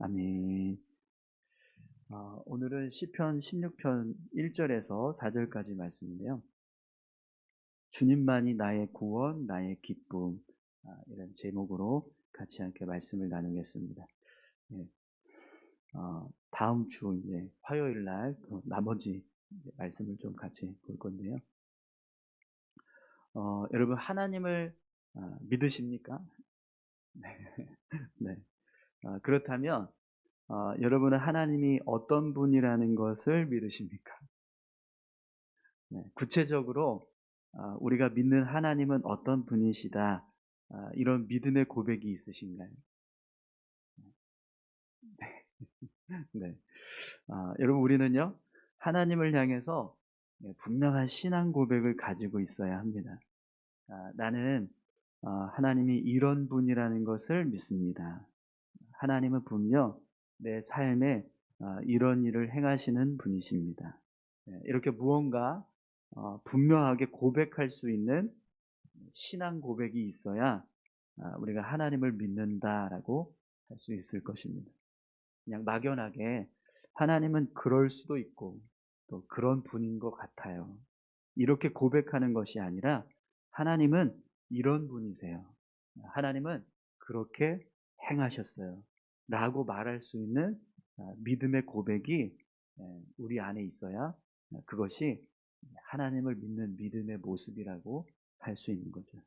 아멘. 오늘은 시편 16편 1절에서 4절까지 말씀인데요. 주님만이 나의 구원, 나의 기쁨, 이런 제목으로 같이 함께 말씀을 나누겠습니다. 예, 다음 주 이제 화요일 날 나머지 이제 말씀을 좀 같이 볼 건데요. 여러분 하나님을 믿으십니까? 네. 네. 그렇다면 여러분은 하나님이 어떤 분이라는 것을 믿으십니까? 네, 구체적으로 우리가 믿는 하나님은 어떤 분이시다, 이런 믿음의 고백이 있으신가요? 네. 여러분 우리는요 하나님을 향해서 분명한 신앙 고백을 가지고 있어야 합니다. 나는 하나님이 이런 분이라는 것을 믿습니다. 하나님은 분명 내 삶에 이런 일을 행하시는 분이십니다. 이렇게 무언가 분명하게 고백할 수 있는 신앙 고백이 있어야 우리가 하나님을 믿는다라고 할 수 있을 것입니다. 그냥 막연하게 하나님은 그럴 수도 있고 또 그런 분인 것 같아요, 이렇게 고백하는 것이 아니라 하나님은 이런 분이세요, 하나님은 그렇게 행하셨어요 라고 말할 수 있는 믿음의 고백이 우리 안에 있어야 그것이 하나님을 믿는 믿음의 모습이라고 할 수 있는 거죠.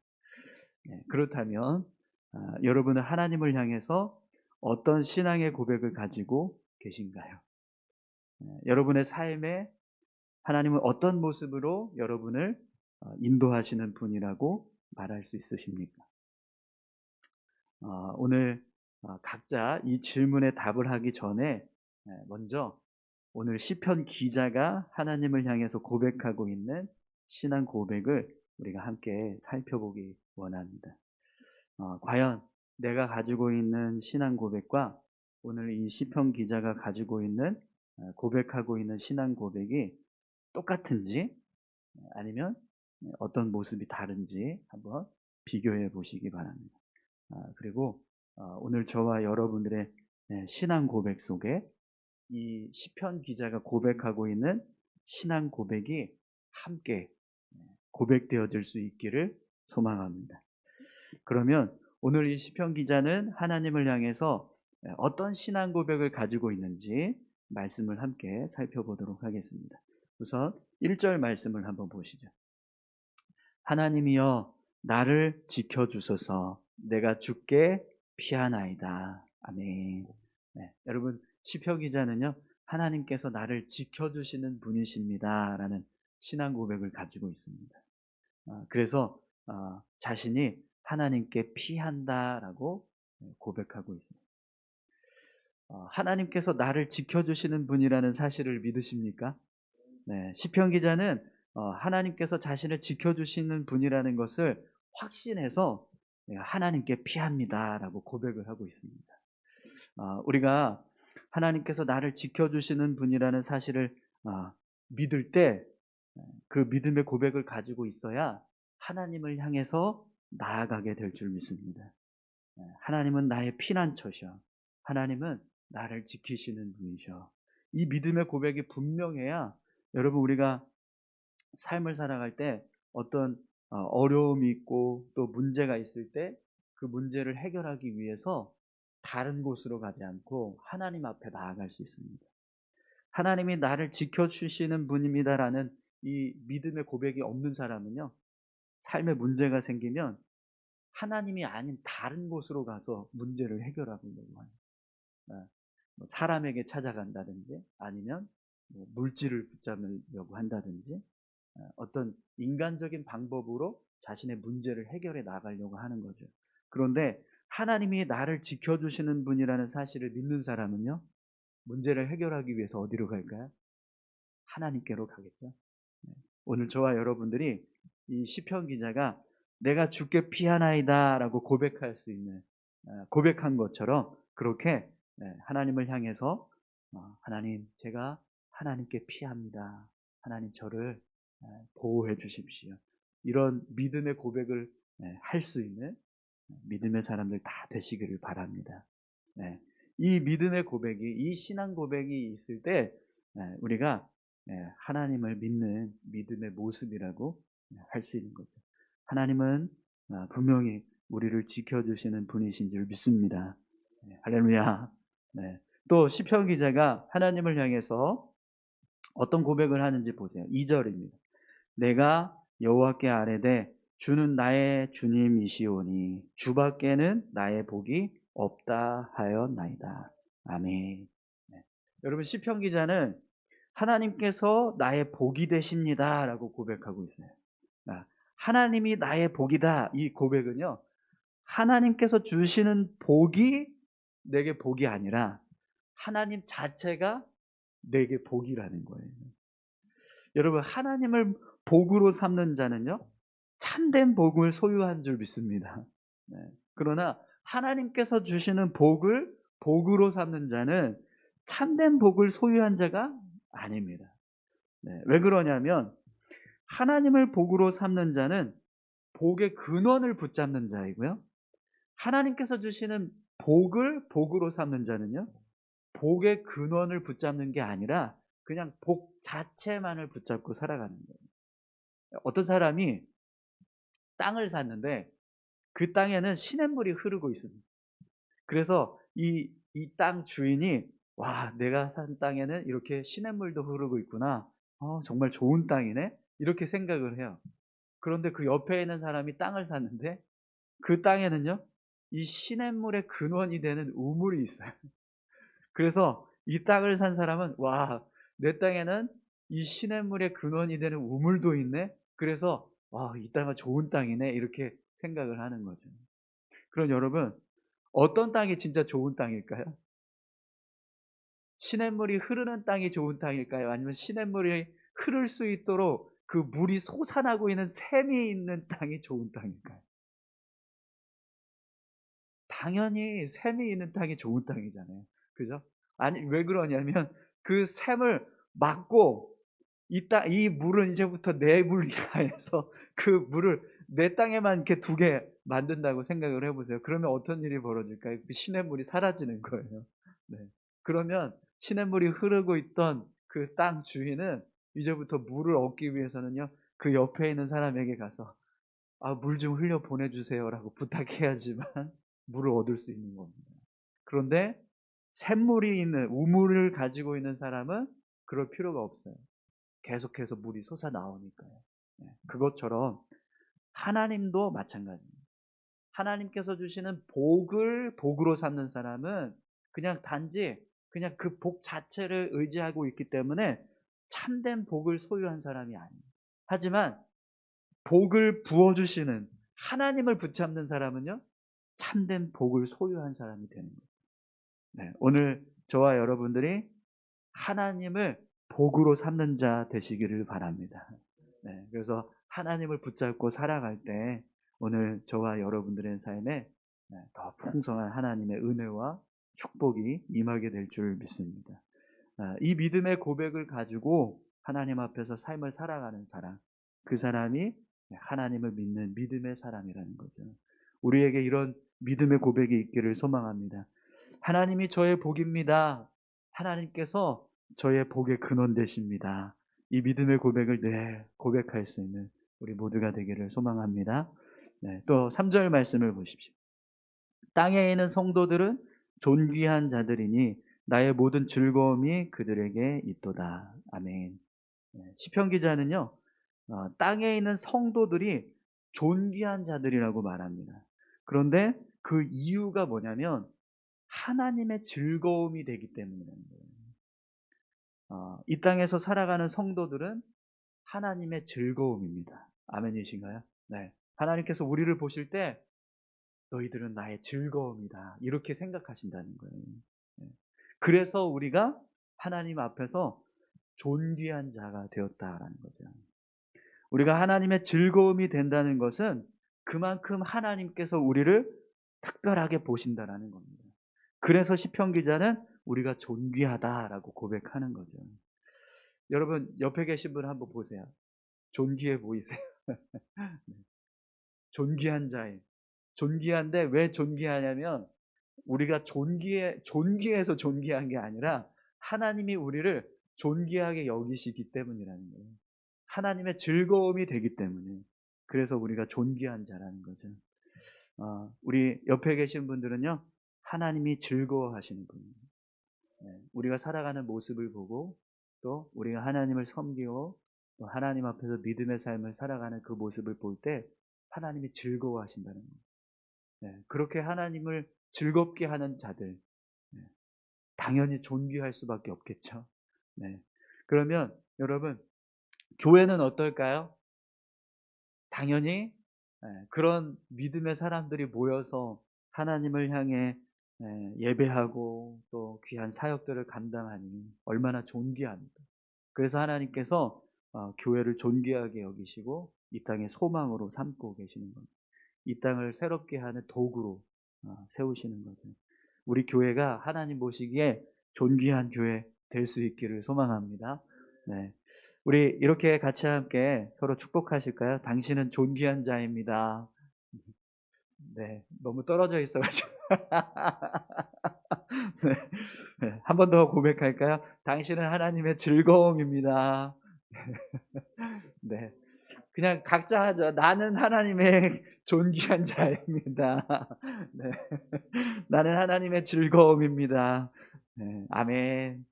그렇다면 여러분은 하나님을 향해서 어떤 신앙의 고백을 가지고 계신가요? 여러분의 삶에 하나님은 어떤 모습으로 여러분을 인도하시는 분이라고 말할 수 있으십니까? 오늘 각자 이 질문에 답을 하기 전에 먼저 오늘 시편 기자가 하나님을 향해서 고백하고 있는 신앙 고백을 우리가 함께 살펴보기 원합니다. 과연 내가 가지고 있는 신앙 고백과 오늘 이 시편 기자가 가지고 있는 고백하고 있는 신앙 고백이 똑같은지 아니면 어떤 모습이 다른지 한번 비교해 보시기 바랍니다. 그리고 오늘 저와 여러분들의 신앙 고백 속에 이 시편 기자가 고백하고 있는 신앙 고백이 함께 고백되어질 수 있기를 소망합니다. 그러면 오늘 이 시편 기자는 하나님을 향해서 어떤 신앙 고백을 가지고 있는지 말씀을 함께 살펴보도록 하겠습니다. 우선 1절 말씀을 한번 보시죠. 하나님이여 나를 지켜주소서, 내가 주께 피하나이다. 아멘. 네, 여러분 시편 기자는요 하나님께서 나를 지켜주시는 분이십니다 라는 신앙 고백을 가지고 있습니다. 그래서 자신이 하나님께 피한다라고 고백하고 있습니다. 하나님께서 나를 지켜주시는 분이라는 사실을 믿으십니까? 네, 시편 기자는 하나님께서 자신을 지켜주시는 분이라는 것을 확신해서 하나님께 피합니다라고 고백을 하고 있습니다. 우리가 하나님께서 나를 지켜주시는 분이라는 사실을 믿을 때 그 믿음의 고백을 가지고 있어야 하나님을 향해서 나아가게 될 줄 믿습니다. 하나님은 나의 피난처셔, 하나님은 나를 지키시는 분이셔. 이 믿음의 고백이 분명해야 여러분 우리가 삶을 살아갈 때 어떤 어려움이 있고 또 문제가 있을 때 그 문제를 해결하기 위해서 다른 곳으로 가지 않고 하나님 앞에 나아갈 수 있습니다. 하나님이 나를 지켜주시는 분입니다라는 이 믿음의 고백이 없는 사람은요 삶에 문제가 생기면 하나님이 아닌 다른 곳으로 가서 문제를 해결하려고 합니다. 뭐 사람에게 찾아간다든지 아니면 뭐 물질을 붙잡으려고 한다든지 어떤 인간적인 방법으로 자신의 문제를 해결해 나가려고 하는 거죠. 그런데 하나님이 나를 지켜주시는 분이라는 사실을 믿는 사람은요 문제를 해결하기 위해서 어디로 갈까요? 하나님께로 가겠죠. 오늘 저와 여러분들이 이 시편 기자가 내가 주께 피하나이다 라고 고백할 수 있는 고백한 것처럼 그렇게 하나님을 향해서 하나님 제가 하나님께 피합니다, 하나님 저를 보호해 주십시오, 이런 믿음의 고백을 할 수 있는 믿음의 사람들 다 되시기를 바랍니다. 이 믿음의 고백이, 이 신앙 고백이 있을 때 우리가 하나님을 믿는 믿음의 모습이라고 할 수 있는 거죠. 하나님은 분명히 우리를 지켜주시는 분이신 줄 믿습니다. 할렐루야. 네. 또 시편 기자가 하나님을 향해서 어떤 고백을 하는지 보세요. 2절입니다. 내가 여호와께 아뢰되 주는 나의 주님이시오니 주밖에는 나의 복이 없다 하였나이다. 아멘. 네. 여러분 시편 기자는 하나님께서 나의 복이 되십니다라고 고백하고 있어요. 하나님이 나의 복이다. 이 고백은요, 하나님께서 주시는 복이 내게 복이 아니라 하나님 자체가 내게 복이라는 거예요. 여러분 하나님을 복으로 삼는 자는요, 참된 복을 소유한 줄 믿습니다. 네. 그러나 하나님께서 주시는 복을 복으로 삼는 자는 참된 복을 소유한 자가 아닙니다. 네. 왜 그러냐면 하나님을 복으로 삼는 자는 복의 근원을 붙잡는 자이고요. 하나님께서 주시는 복을 복으로 삼는 자는요, 복의 근원을 붙잡는 게 아니라 그냥 복 자체만을 붙잡고 살아가는 거예요. 어떤 사람이 땅을 샀는데 그 땅에는 시냇물이 흐르고 있습니다. 그래서 이 땅 주인이 와, 내가 산 땅에는 이렇게 시냇물도 흐르고 있구나. 정말 좋은 땅이네. 이렇게 생각을 해요. 그런데 그 옆에 있는 사람이 땅을 샀는데 그 땅에는요, 이 시냇물의 근원이 되는 우물이 있어요. 그래서 이 땅을 산 사람은 와, 내 땅에는 이 시냇물의 근원이 되는 우물도 있네. 그래서 와, 이 땅은 좋은 땅이네. 이렇게 생각을 하는 거죠. 그럼 여러분, 어떤 땅이 진짜 좋은 땅일까요? 시냇물이 흐르는 땅이 좋은 땅일까요? 아니면 시냇물이 흐를 수 있도록 그 물이 솟아나고 있는 샘이 있는 땅이 좋은 땅일까요? 당연히 샘이 있는 땅이 좋은 땅이잖아요. 그죠? 아니, 왜 그러냐면 그 샘을 막고 이 물은 이제부터 내 물이야 해서 그 물을 내 땅에만 이렇게 두게 만든다고 생각을 해 보세요. 그러면 어떤 일이 벌어질까요? 그 시냇물이 사라지는 거예요. 네. 그러면 시냇물이 흐르고 있던 그 땅 주인은 이제부터 물을 얻기 위해서는요, 그 옆에 있는 사람에게 가서 물 좀 흘려 보내 주세요라고 부탁해야지만 물을 얻을 수 있는 겁니다. 그런데 샘물이 있는 우물을 가지고 있는 사람은 그럴 필요가 없어요. 계속해서 물이 솟아나오니까요. 그것처럼 하나님도 마찬가지입니다. 하나님께서 주시는 복을 복으로 삼는 사람은 그냥 단지 그냥 그 복 자체를 의지하고 있기 때문에 참된 복을 소유한 사람이 아닙니다. 하지만 복을 부어 주시는 하나님을 붙잡는 사람은요, 참된 복을 소유한 사람이 되는 거예요. 네, 오늘 저와 여러분들이 하나님을 복으로 삼는 자 되시기를 바랍니다. 네, 그래서 하나님을 붙잡고 살아갈 때 오늘 저와 여러분들의 삶에 더 풍성한 하나님의 은혜와 축복이 임하게 될 줄 믿습니다. 이 믿음의 고백을 가지고 하나님 앞에서 삶을 살아가는 사람, 그 사람이 하나님을 믿는 믿음의 사람이라는 거죠. 우리에게 이런 믿음의 고백이 있기를 소망합니다. 하나님이 저의 복입니다. 하나님께서 저의 복의 근원 되십니다. 이 믿음의 고백을 고백할 수 있는 우리 모두가 되기를 소망합니다. 또 3절 말씀을 보십시오. 땅에 있는 성도들은 존귀한 자들이니 나의 모든 즐거움이 그들에게 있도다. 아멘. 시편 기자는요, 땅에 있는 성도들이 존귀한 자들이라고 말합니다. 그런데 그 이유가 뭐냐면 하나님의 즐거움이 되기 때문이라는 거예요. 이 땅에서 살아가는 성도들은 하나님의 즐거움입니다. 아멘이신가요? 네. 하나님께서 우리를 보실 때 너희들은 나의 즐거움이다. 이렇게 생각하신다는 거예요. 네. 그래서 우리가 하나님 앞에서 존귀한 자가 되었다라는 거죠. 우리가 하나님의 즐거움이 된다는 것은 그만큼 하나님께서 우리를 특별하게 보신다라는 겁니다. 그래서 시편 기자는 우리가 존귀하다라고 고백하는 거죠. 여러분 옆에 계신 분 한번 보세요. 존귀해 보이세요? 존귀한 자예요. 존귀한데 왜 존귀하냐면 우리가 존귀해서 존귀한 게 아니라 하나님이 우리를 존귀하게 여기시기 때문이라는 거예요. 하나님의 즐거움이 되기 때문에. 그래서 우리가 존귀한 자라는 거죠. 우리 옆에 계신 분들은요, 하나님이 즐거워하시는 분이에요. 네, 우리가 살아가는 모습을 보고 또 우리가 하나님을 섬기고 또 하나님 앞에서 믿음의 삶을 살아가는 그 모습을 볼 때 하나님이 즐거워하신다는 거예요. 네, 그렇게 하나님을 즐겁게 하는 자들, 네, 당연히 존귀할 수밖에 없겠죠. 네. 그러면 여러분, 교회는 어떨까요? 당연히 그런 믿음의 사람들이 모여서 하나님을 향해 예배하고 또 귀한 사역들을 감당하니 얼마나 존귀합니다. 그래서 하나님께서 교회를 존귀하게 여기시고 이 땅의 소망으로 삼고 계시는 겁니다. 이 땅을 새롭게 하는 도구로 세우시는 거죠. 우리 교회가 하나님 보시기에 존귀한 교회 될 수 있기를 소망합니다. 네. 우리 이렇게 같이 함께 서로 축복하실까요? 당신은 존귀한 자입니다. 네. 너무 떨어져 있어가지고. 네. 네. 한 번 더 고백할까요? 당신은 하나님의 즐거움입니다. 네. 그냥 각자 하죠. 나는 하나님의 존귀한 자입니다. 네. 나는 하나님의 즐거움입니다. 네. 아멘.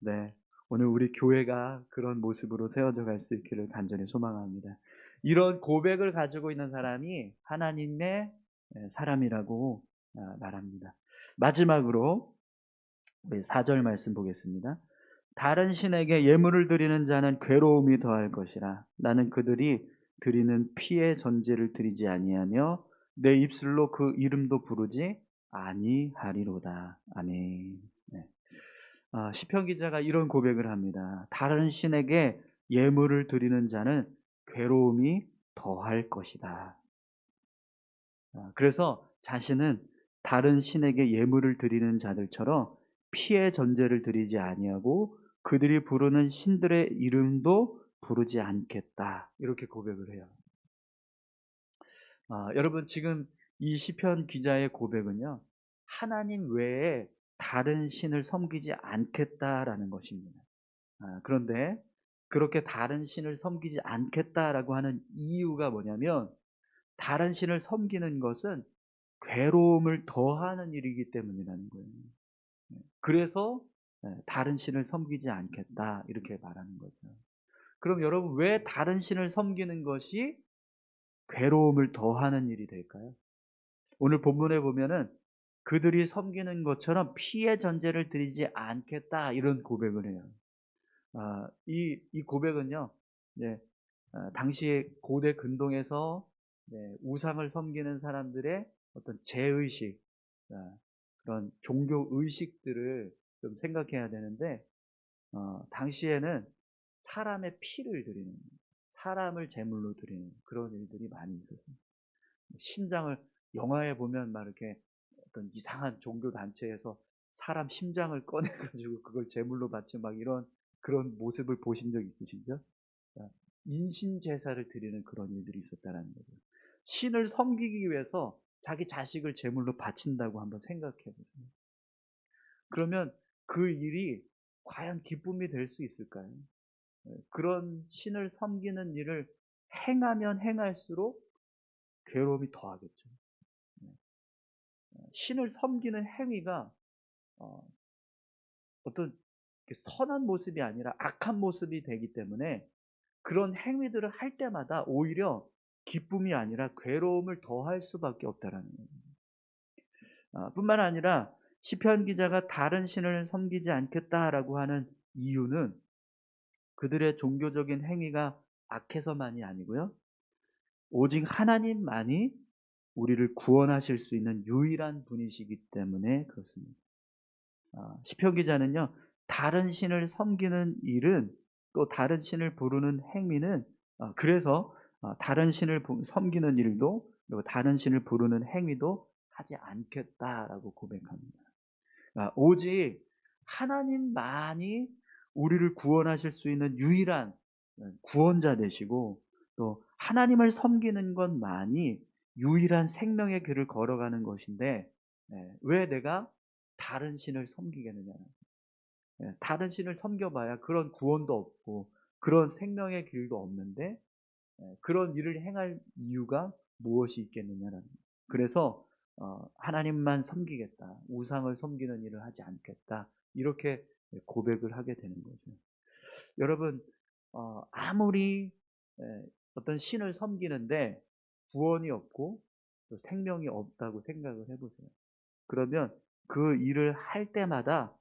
네. 오늘 우리 교회가 그런 모습으로 세워져 갈 수 있기를 간절히 소망합니다. 이런 고백을 가지고 있는 사람이 하나님의 사람이라고 말합니다. 마지막으로 우리 4절 말씀 보겠습니다. 다른 신에게 예물을 드리는 자는 괴로움이 더할 것이라. 나는 그들이 드리는 피의 전제를 드리지 아니하며 내 입술로 그 이름도 부르지 아니하리로다. 아멘. 네. 시편 기자가 이런 고백을 합니다. 다른 신에게 예물을 드리는 자는 괴로움이 더할 것이다. 그래서 자신은 다른 신에게 예물을 드리는 자들처럼 피의 전제를 드리지 아니하고 그들이 부르는 신들의 이름도 부르지 않겠다. 이렇게 고백을 해요. 여러분, 지금 이 시편 기자의 고백은요, 하나님 외에 다른 신을 섬기지 않겠다라는 것입니다. 그런데 그렇게 다른 신을 섬기지 않겠다라고 하는 이유가 뭐냐면, 다른 신을 섬기는 것은 괴로움을 더하는 일이기 때문이라는 거예요. 그래서 다른 신을 섬기지 않겠다 이렇게 말하는 거죠. 그럼 여러분, 왜 다른 신을 섬기는 것이 괴로움을 더하는 일이 될까요? 오늘 본문에 보면은 그들이 섬기는 것처럼 피의 전제를 드리지 않겠다 이런 고백을 해요. 이 고백은요, 네, 당시 고대 근동에서 우상을 섬기는 사람들의 어떤 제의식, 그런 종교 의식들을 좀 생각해야 되는데, 당시에는 사람의 피를 드리는, 사람을 제물로 드리는 그런 일들이 많이 있었습니다. 심장을, 영화에 보면 막 이렇게 어떤 이상한 종교 단체에서 사람 심장을 꺼내가지고 그걸 제물로 바치고 막 이런 그런 모습을 보신 적 있으시죠? 인신 제사를 드리는 그런 일들이 있었다라는 거죠. 신을 섬기기 위해서 자기 자식을 제물로 바친다고 한번 생각해 보세요. 그러면 그 일이 과연 기쁨이 될 수 있을까요? 그런 신을 섬기는 일을 행하면 행할수록 괴로움이 더하겠죠. 신을 섬기는 행위가 어, 어떤 선한 모습이 아니라 악한 모습이 되기 때문에 그런 행위들을 할 때마다 오히려 기쁨이 아니라 괴로움을 더할 수밖에 없다라는 거예요. 뿐만 아니라 시편 기자가 다른 신을 섬기지 않겠다라고 하는 이유는 그들의 종교적인 행위가 악해서만이 아니고요. 오직 하나님만이 우리를 구원하실 수 있는 유일한 분이시기 때문에 그렇습니다. 시편 기자는요, 다른 신을 섬기는 일은 또 다른 신을 부르는 행위는 그래서 다른 신을 섬기는 일도 그리고 다른 신을 부르는 행위도 하지 않겠다라고 고백합니다. 오직 하나님만이 우리를 구원하실 수 있는 유일한 구원자 되시고 또 하나님을 섬기는 것만이 유일한 생명의 길을 걸어가는 것인데 왜 내가 다른 신을 섬기겠느냐. 다른 신을 섬겨봐야 그런 구원도 없고 그런 생명의 길도 없는데 그런 일을 행할 이유가 무엇이 있겠느냐라는 거예요. 그래서 하나님만 섬기겠다. 우상을 섬기는 일을 하지 않겠다. 이렇게 고백을 하게 되는 거죠. 여러분 아무리 어떤 신을 섬기는데 구원이 없고 또 생명이 없다고 생각을 해보세요. 그러면 그 일을 할 때마다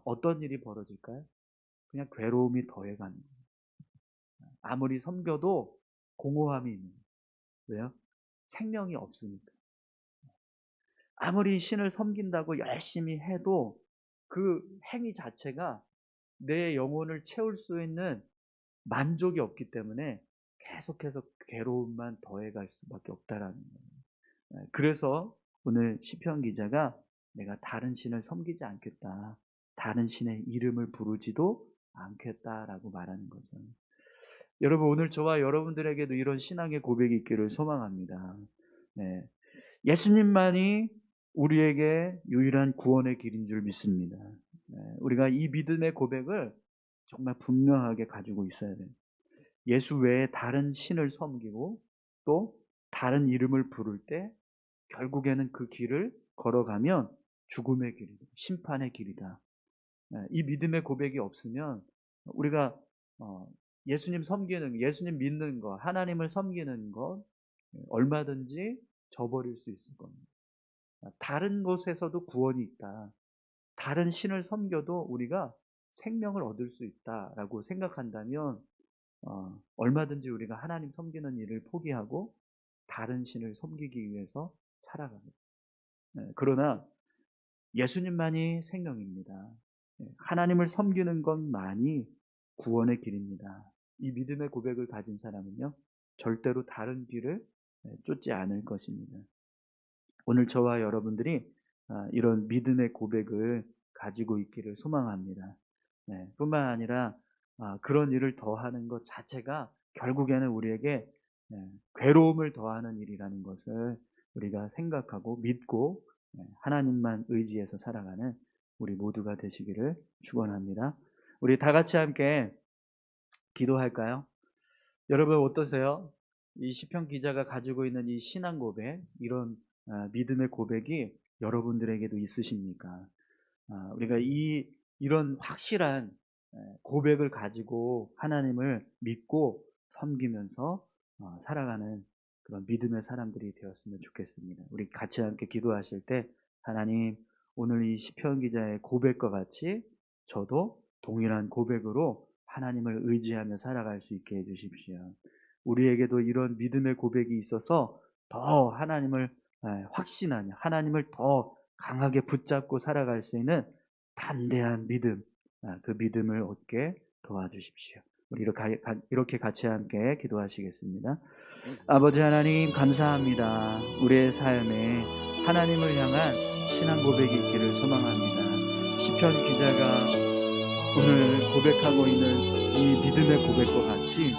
어떤 일이 벌어질까요? 그냥 괴로움이 더해가는 거예요. 아무리 섬겨도 공허함이 있는 거예요. 왜요? 생명이 없으니까. 아무리 신을 섬긴다고 열심히 해도 그 행위 자체가 내 영혼을 채울 수 있는 만족이 없기 때문에 계속해서 괴로움만 더해갈 수밖에 없다라는 거예요. 그래서 오늘 시편 기자가 내가 다른 신을 섬기지 않겠다. 다른 신의 이름을 부르지도 않겠다라고 말하는 거죠. 여러분 오늘 저와 여러분들에게도 이런 신앙의 고백이 있기를 소망합니다. 네. 예수님만이 우리에게 유일한 구원의 길인 줄 믿습니다. 우리가 이 믿음의 고백을 정말 분명하게 가지고 있어야 돼요. 예수 외에 다른 신을 섬기고 또 다른 이름을 부를 때 결국에는 그 길을 걸어가면 죽음의 길이다. 심판의 길이다. 이 믿음의 고백이 없으면 우리가 예수님 믿는 거, 하나님을 섬기는 것 얼마든지 저버릴 수 있을 겁니다. 다른 곳에서도 구원이 있다. 다른 신을 섬겨도 우리가 생명을 얻을 수 있다라고 생각한다면 얼마든지 우리가 하나님 섬기는 일을 포기하고 다른 신을 섬기기 위해서 살아갑니다. 그러나 예수님만이 생명입니다. 하나님을 섬기는 것만이 구원의 길입니다. 이 믿음의 고백을 가진 사람은요, 절대로 다른 길을 쫓지 않을 것입니다. 오늘 저와 여러분들이 이런 믿음의 고백을 가지고 있기를 소망합니다. 뿐만 아니라 그런 일을 더하는 것 자체가 결국에는 우리에게 괴로움을 더하는 일이라는 것을 우리가 생각하고 믿고 하나님만 의지해서 살아가는 우리 모두가 되시기를 축원합니다. 우리 다 같이 함께 기도할까요? 여러분 어떠세요? 이 시편 기자가 가지고 있는 이 신앙 고백, 이런 믿음의 고백이 여러분들에게도 있으십니까? 우리가 이런 확실한 고백을 가지고 하나님을 믿고 섬기면서 살아가는 그런 믿음의 사람들이 되었으면 좋겠습니다. 우리 같이 함께 기도하실 때 하나님, 오늘 이 시편 기자의 고백과 같이 저도 동일한 고백으로 하나님을 의지하며 살아갈 수 있게 해주십시오. 우리에게도 이런 믿음의 고백이 있어서 더 하나님을 확신하며 하나님을 더 강하게 붙잡고 살아갈 수 있는 담대한 믿음, 그 믿음을 얻게 도와주십시오. 우리 이렇게 같이 함께 기도하시겠습니다. 아버지 하나님 감사합니다. 우리의 삶에 하나님을 향한 신앙 고백이 있기를 소망합니다. 시편 기자가 오늘 고백하고 있는 이 믿음의 고백과 같이